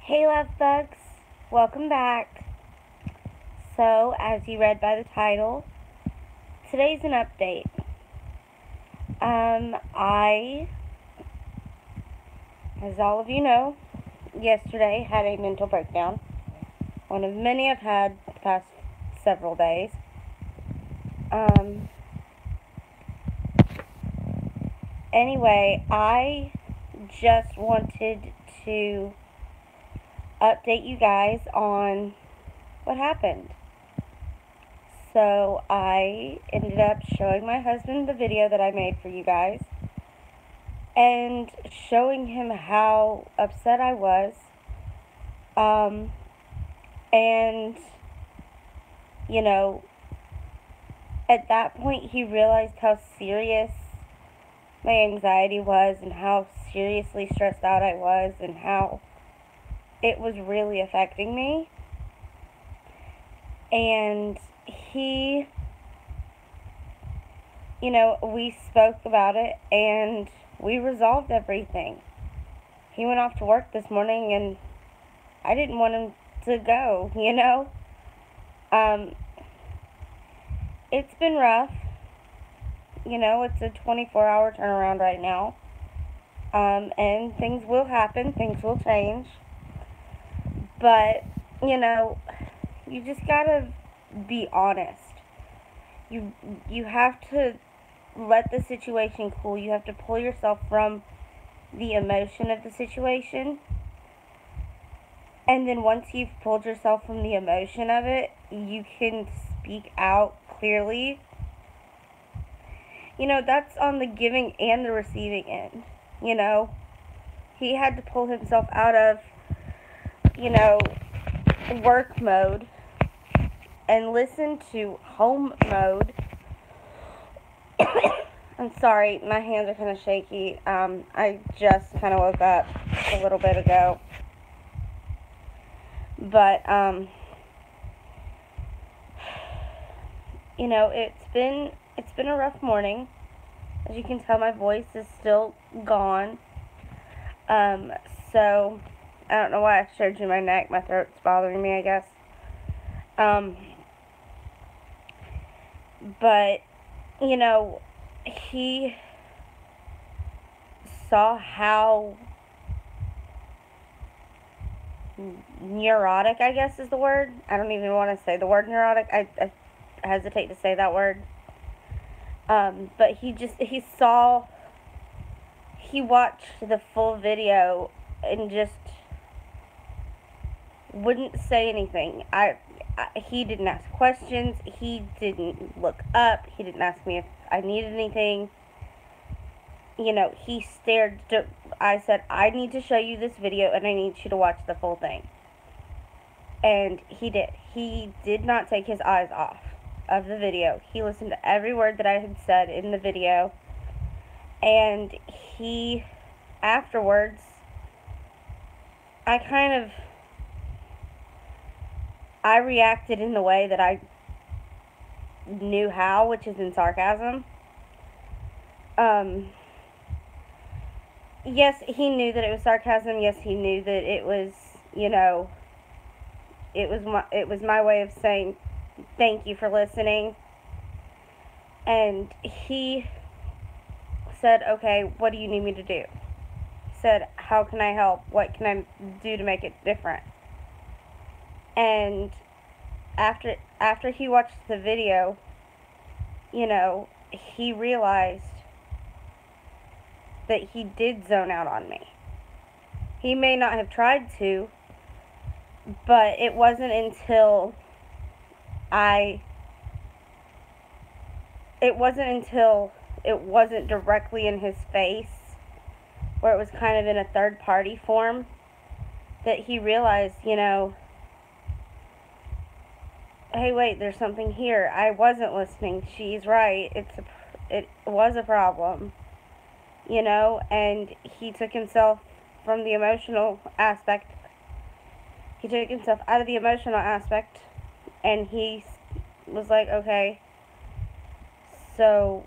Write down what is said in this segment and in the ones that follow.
Hey love bugs, welcome back. So, as you read by the title, today's an update. I, as all of you know, yesterday had a mental breakdown. One of many I've had the past several days. Anyway, I just wanted to update you guys on what happened. So I ended up showing my husband the video that I made for you guys and showing him how upset I was. And, you know, at that point he realized how serious my anxiety was and how seriously stressed out I was and how it was really affecting me. And he, we spoke about it and we resolved everything. He went off to work this morning and I didn't want him to go, It's been rough. It's a 24-hour turnaround right now. And things will happen, things will change. But, you just gotta be honest. You have to let the situation cool. You have to pull yourself from the emotion of the situation. And then once you've pulled yourself from the emotion of it, you can speak out clearly. That's on the giving and the receiving end. He had to pull himself out of, work mode and listen to home mode. I'm sorry, my hands are kind of shaky. I just kind of woke up a little bit ago. But, it's been a rough morning. As you can tell, my voice is still gone. So, I don't know why I showed you my neck. My throat's bothering me, I guess. But, he saw how neurotic, I guess is the word. I don't even want to say the word neurotic. I hesitate to say that word. But he watched the full video and just wouldn't say anything. He didn't ask questions. He didn't look up. He didn't ask me if I needed anything. He stared. I said, I need to show you this video and I need you to watch the full thing. And he did. He did not take his eyes off of the video. He listened to every word that I had said in the video. And he, afterwards, I reacted in the way that I knew how, which is in sarcasm. Yes, he knew that it was sarcasm. Yes, he knew that it was, it was my way of saying thank you for listening. And he said, okay, what do you need me to do? He said, how can I help? What can I do to make it different? And after he watched the video, he realized that he did zone out on me. He may not have tried to, but it wasn't until it wasn't directly in his face, where it was kind of in a third party form, that he realized, hey, wait, there's something here. I wasn't listening. She's right. It was a problem. And he took himself from the emotional aspect. He took himself out of the emotional aspect, and he was like, okay, so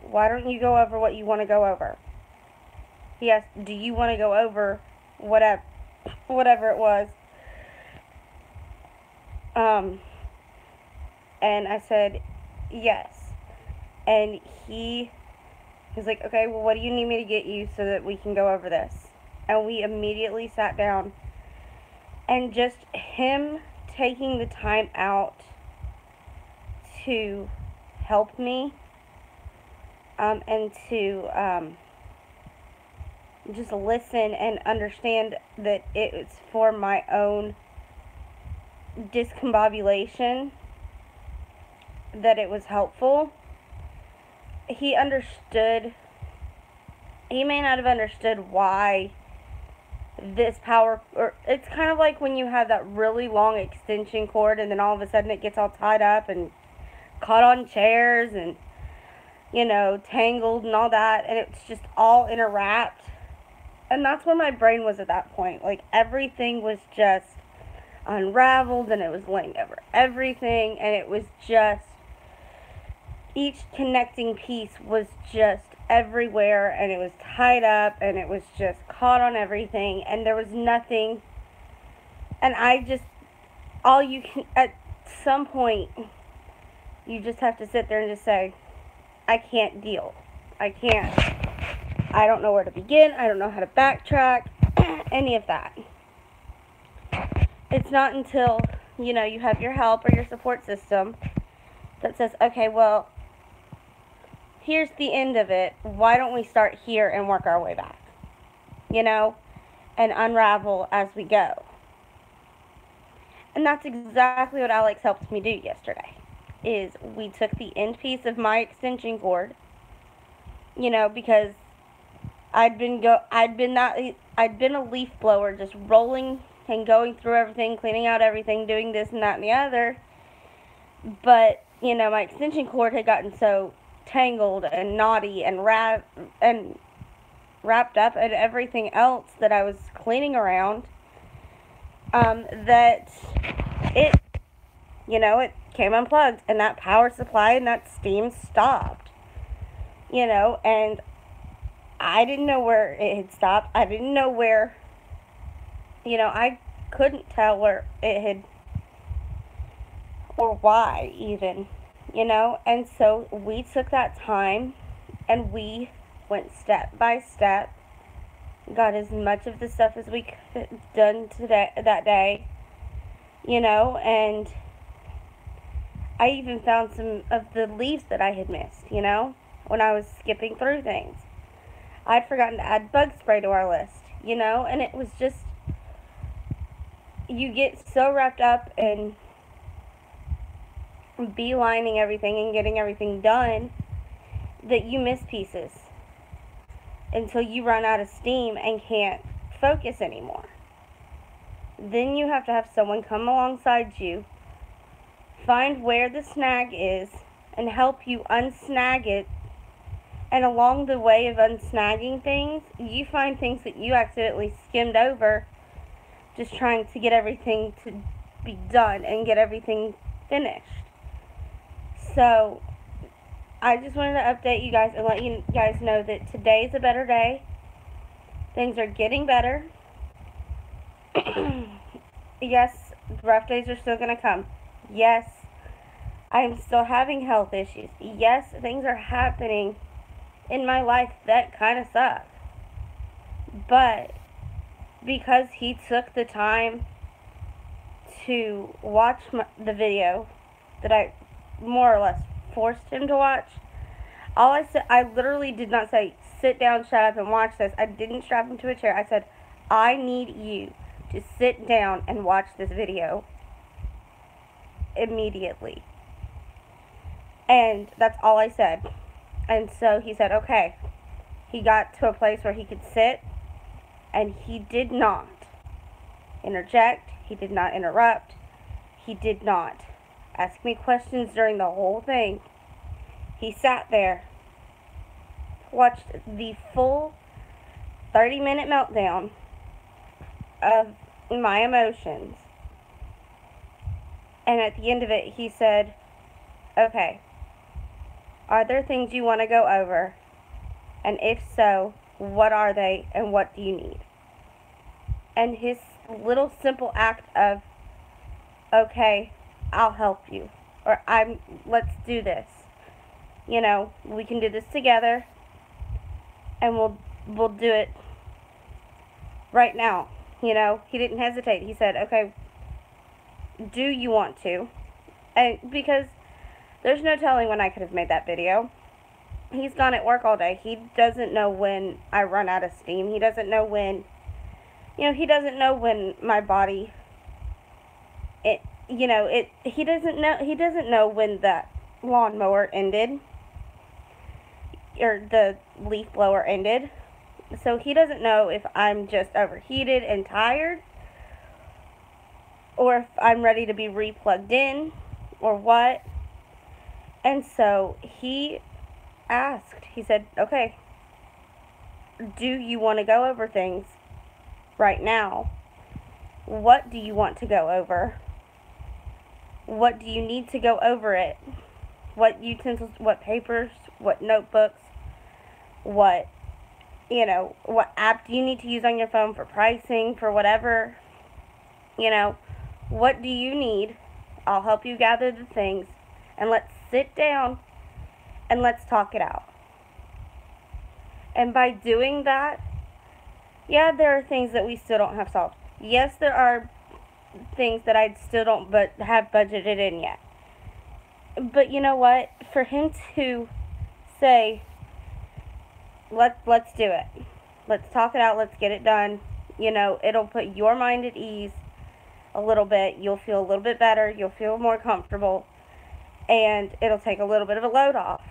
why don't you go over what you want to go over? He asked, do you want to go over whatever? whatever it was. Um, and I said, yes. And he was like, okay, well, what do you need me to get you so that we can go over this? And we immediately sat down. And just him taking the time out to help me, and to just listen and understand that it was for my own discombobulation, that it was helpful. He understood. He may not have understood why this power, or it's kind of like when you have that really long extension cord and then all of a sudden it gets all tied up and caught on chairs and, tangled and all that, and it's just all interwrapped. And that's where my brain was at that point. Like, everything was just unraveled and it was laying over everything, and it was just, each connecting piece was just everywhere, and it was tied up, and it was just caught on everything, and there was nothing. And at some point, you just have to sit there and just say, I can't deal. I don't know where to begin. I don't know how to backtrack, any of that. It's not until, you have your help or your support system that says, okay, well, here's the end of it. Why don't we start here and work our way back? And unravel as we go. And that's exactly what Alex helped me do yesterday. Is we took the end piece of my extension cord, because I'd been a leaf blower, just rolling and going through everything, cleaning out everything, doing this and that and the other. But, my extension cord had gotten so tangled and knotty and wrapped up and everything else that I was cleaning around, that it came unplugged, and that power supply and that steam stopped, and I didn't know where it had stopped. I didn't know where, I couldn't tell where it had, or why even, and so we took that time and we went step by step, got as much of the stuff as we could done that day, and I even found some of the leaves that I had missed, when I was skipping through things. I'd forgotten to add bug spray to our list, and it was just, you get so wrapped up in beelining everything and getting everything done that you miss pieces until you run out of steam and can't focus anymore. Then you have to have someone come alongside you, find where the snag is, and help you unsnag it. And along the way of unsnagging things, you find things that you accidentally skimmed over, just trying to get everything to be done and get everything finished. So, I just wanted to update you guys and let you guys know that today's a better day. Things are getting better. Yes, rough days are still going to come. Yes, I'm still having health issues. Yes, things are happening in my life that kind of suck. But because he took the time to watch the video that I more or less forced him to watch, I literally did not say, sit down, shut up, and watch this. I didn't strap him to a chair. I said, I need you to sit down and watch this video immediately. And that's all I said. And so he said, okay. He got to a place where he could sit, and he did not interject. He did not interrupt. He did not ask me questions during the whole thing. He sat there, watched the full 30-minute meltdown of my emotions, and at the end of it, he said, okay, are there things you want to go over? And if so, what are they and what do you need? And his little simple act of, okay, I'll help you, or let's do this. You know, we can do this together, and we'll do it right now. You know, he didn't hesitate. He said, okay, do you want to? And because there's no telling when I could have made that video. He's gone at work all day. He doesn't know when I run out of steam. He doesn't know when, he doesn't know when my body, he doesn't know when that lawnmower ended, or the leaf blower ended. So he doesn't know if I'm just overheated and tired, or if I'm ready to be replugged in, or what. And so he asked, he said, okay, do you want to go over things right now? What do you want to go over? What do you need to go over it? What utensils, what papers, what notebooks, what app do you need to use on your phone for pricing, for whatever, what do you need? I'll help you gather the things, and let's sit down and let's talk it out. And by doing that, yeah, there are things that we still don't have solved. Yes, there are things that I still don't have budgeted in yet. But you know what? For him to say, let's do it. Let's talk it out. Let's get it done. It'll put your mind at ease a little bit. You'll feel a little bit better. You'll feel more comfortable. And it'll take a little bit of a load off.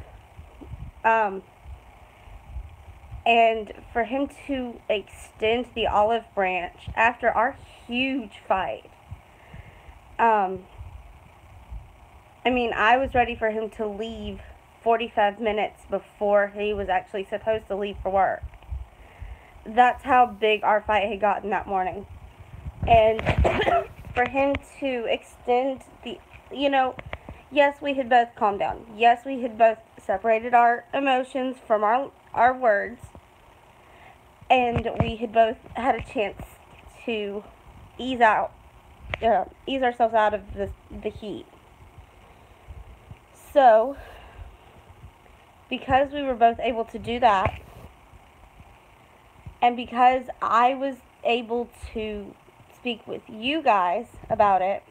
And for him to extend the olive branch after our huge fight. I was ready for him to leave 45 minutes before he was actually supposed to leave for work. That's how big our fight had gotten that morning. And for him to extend yes, we had both calmed down. Yes, we had both separated our emotions from our words. And we had both had a chance to ease ourselves out of the heat. So, because we were both able to do that, and because I was able to speak with you guys about it,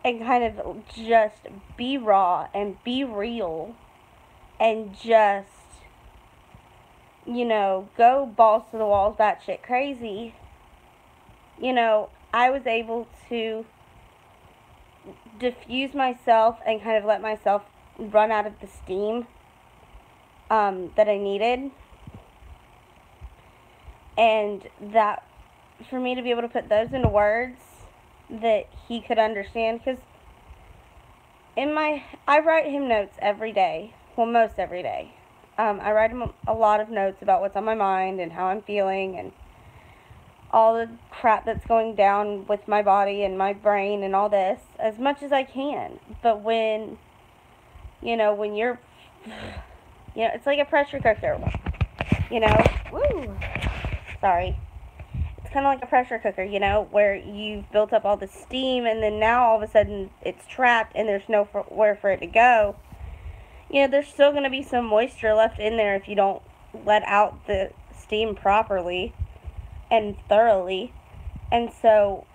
and kind of just be raw and be real, and just, go balls to the walls, batshit crazy, I was able to diffuse myself and kind of let myself run out of the steam that I needed. And that, for me to be able to put those into words that he could understand, because I write him notes every day, well, most every day. I write him a lot of notes about what's on my mind and how I'm feeling and all the crap that's going down with my body and my brain and all this, as much as I can. But when you're, it's like a pressure cooker, woo, sorry. It's kind of like a pressure cooker, where you've built up all the steam, and then now all of a sudden it's trapped and there's nowhere for it to go. There's still going to be some moisture left in there if you don't let out the steam properly and thoroughly. And so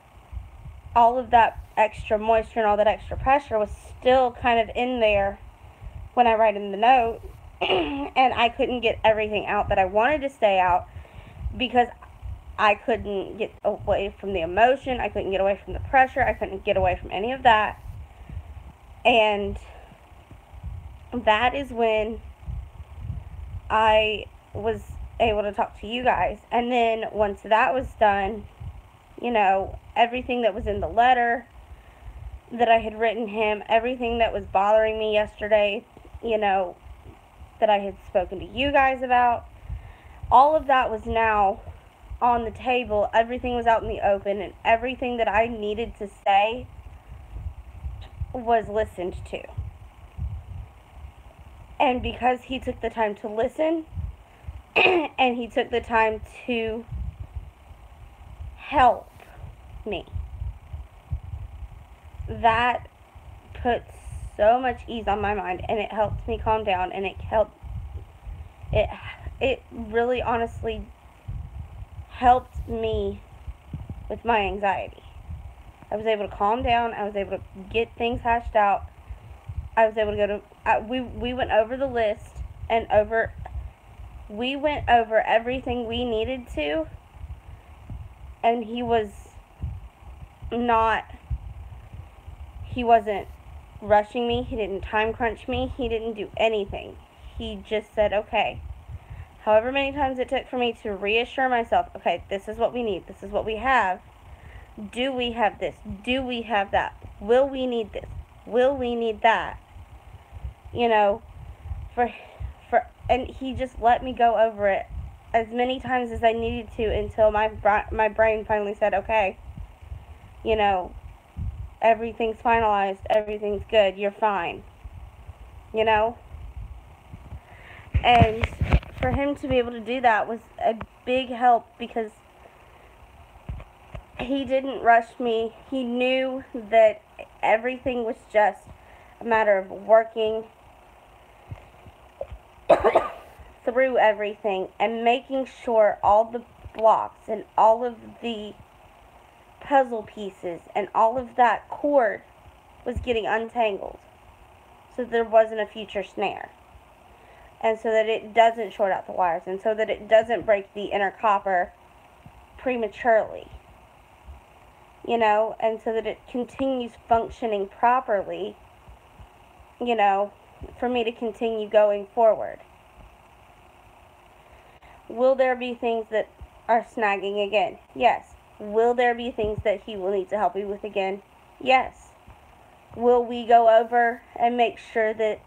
all of that extra moisture and all that extra pressure was still kind of in there when I write in the note. And I couldn't get everything out that I wanted to stay out because I couldn't get away from the emotion. I couldn't get away from the pressure. I couldn't get away from any of that. And that is when I was able to talk to you guys. And then once that was done, everything that was in the letter that I had written him, everything that was bothering me yesterday, that I had spoken to you guys about, all of that was now on the table. Everything was out in the open, and everything that I needed to say was listened to. And because he took the time to listen, and he took the time to help me. That puts so much ease on my mind, and it helps me calm down, and it really honestly helped me with my anxiety. I was able to calm down. I was able to get things hashed out. I was able to go to, we went over the list, and we went over everything we needed to, and he wasn't rushing me. He didn't time crunch me. He didn't do anything. He just said, okay, however many times it took for me to reassure myself, okay, this is what we need. This is what we have. Do we have this? Do we have that? Will we need this? Will we need that? You know, and he just let me go over it as many times as I needed to until my brain finally said, okay, you know, everything's finalized, everything's good, you're fine, you know? And for him to be able to do that was a big help, because he didn't rush me. He knew that everything was just a matter of working through everything and making sure all the blocks and all of the puzzle pieces and all of that cord was getting untangled, so there wasn't a future snare, and so that it doesn't short out the wires, and so that it doesn't break the inner copper prematurely, you know, and so that it continues functioning properly, you know, for me to continue going forward. Will there be things that are snagging again? Yes. Will there be things that he will need to help me with again? Yes. Will we go over and make sure that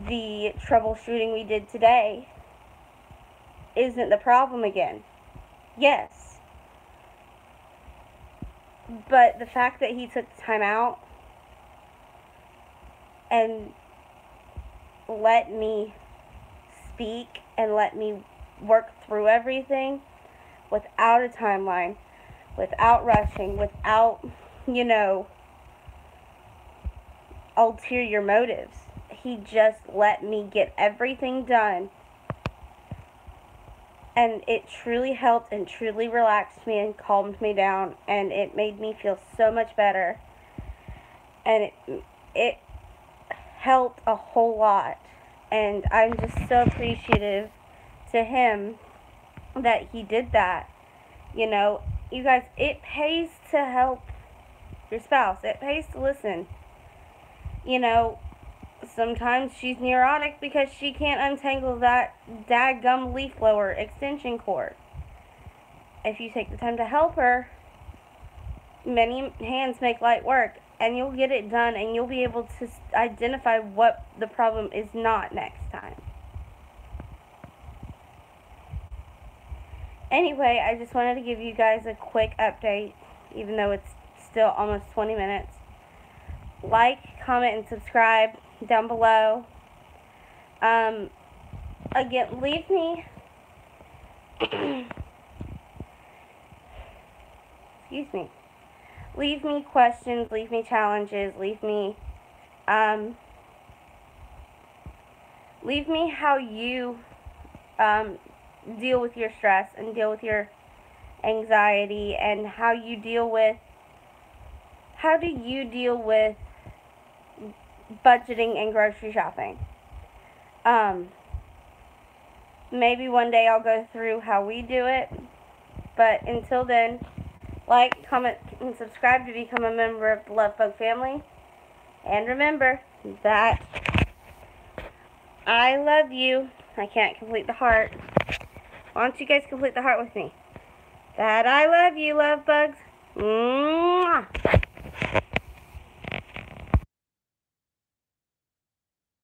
the troubleshooting we did today isn't the problem again? Yes. But the fact that he took the time out and let me speak and let me work through everything without a timeline, without rushing, without, you know, ulterior motives. He just let me get everything done, and it truly helped and truly relaxed me and calmed me down, and it made me feel so much better, and it helped a whole lot, and I'm just so appreciative to him that he did that. You know, you guys, it pays to help your spouse. It pays to listen. You know, sometimes she's neurotic because she can't untangle that daggum leaf blower extension cord. If you take the time to help her, many hands make light work, and you'll get it done, and you'll be able to identify what the problem is not next time. Anyway, I just wanted to give you guys a quick update, even though it's still almost 20 minutes. Like, comment, and subscribe down below. Again, leave me excuse me. Leave me questions, leave me challenges, leave me how you deal with your stress and deal with your anxiety, and how do you deal with budgeting and grocery shopping. Maybe one day I'll go through how we do it, but until then, like, comment, and subscribe to become a member of the Love Bug family. And remember that I love you. I can't complete the heart. Why don't you guys complete the heart with me? That I love you, love bugs. Mwah!